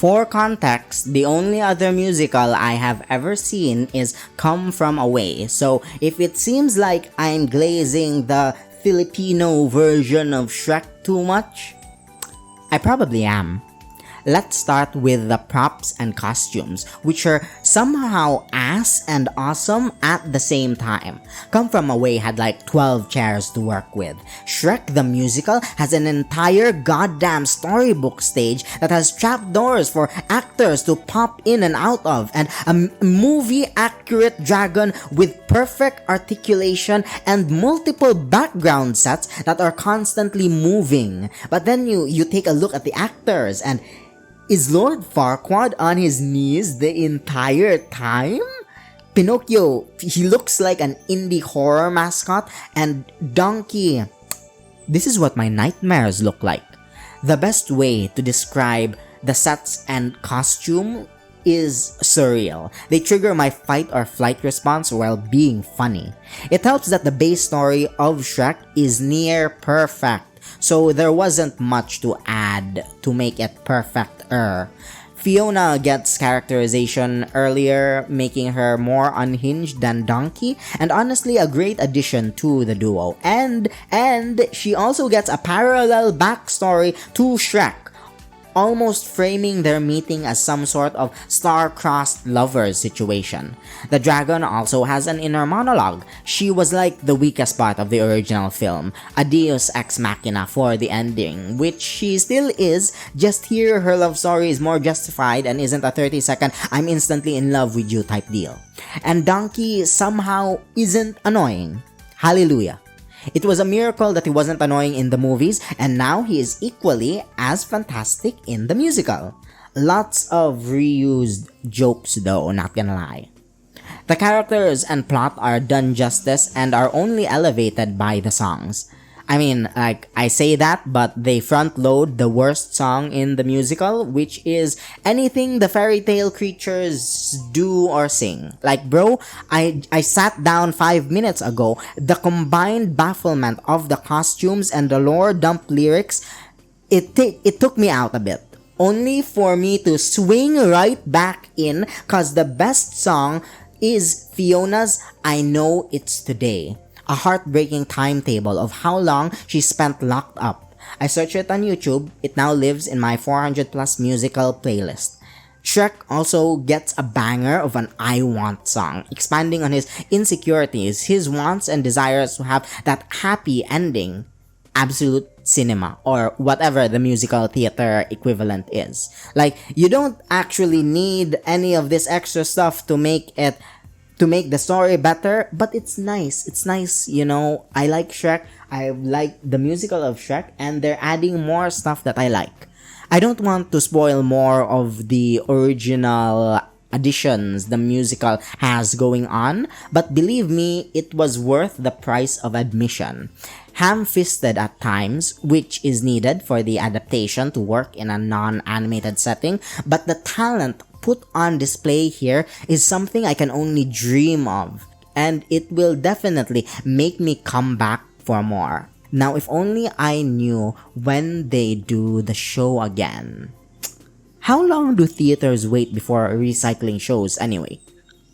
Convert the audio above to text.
For context, the only other musical I have ever seen is Come From Away, so if it seems like I'm glazing the Filipino version of Shrek too much, I probably am. Let's start with the props and costumes, which are somehow ass and awesome at the same time. Come From Away had like 12 chairs to work with. Shrek the Musical has an entire goddamn storybook stage that has trapdoors for actors to pop in and out of, and a movie-accurate dragon with perfect articulation and multiple background sets that are constantly moving. But then you take a look at the actors, and is Lord Farquaad on his knees the entire time? Pinocchio, he looks like an indie horror mascot, and Donkey, this is what my nightmares look like. The best way to describe the sets and costume is surreal. They trigger my fight or flight response while being funny. It helps that the base story of Shrek is near perfect, so there wasn't much to add to make it perfect-er. Fiona gets characterization earlier, making her more unhinged than Donkey, and honestly a great addition to the duo. And she also gets a parallel backstory to Shrek, almost framing their meeting as some sort of star-crossed lovers situation. The dragon also has an inner monologue. She was like the weakest part of the original film, a deus ex machina for the ending, which she still is, just here her love story is more justified and isn't a 30-second I'm instantly in love with you type deal. And Donkey somehow isn't annoying. Hallelujah. It was a miracle that he wasn't annoying in the movies, and now he is equally as fantastic in the musical. Lots of reused jokes though, not gonna lie. The characters and plot are done justice and are only elevated by the songs. I mean, like, I say that, but they front load the worst song in the musical, which is anything the fairy tale creatures do or sing. Like, bro, I sat down 5 minutes ago. The combined bafflement of the costumes and the lore dump lyrics, it took me out a bit. Only for me to swing right back in, cause the best song is Fiona's I Know It's Today. A heartbreaking timetable of how long she spent locked up. I searched it on YouTube. It now lives in my 400 plus musical playlist. Shrek also gets a banger of an I Want song, expanding on his insecurities, his wants and desires to have that happy ending. Absolute cinema, or whatever the musical theater equivalent is. Like, you don't actually need any of this extra stuff to make the story better, but it's nice. It's nice, you know. I like Shrek. I like the musical of Shrek, and they're adding more stuff that I like. I don't want to spoil more of the original additions the musical has going on, but believe me, it was worth the price of admission. Ham-fisted at times, which is needed for the adaptation to work in a non-animated setting, but the talent put on display here is something I can only dream of, and it will definitely make me come back for more. Now, if only I knew when they do the show again. How long do theaters wait before recycling shows anyway?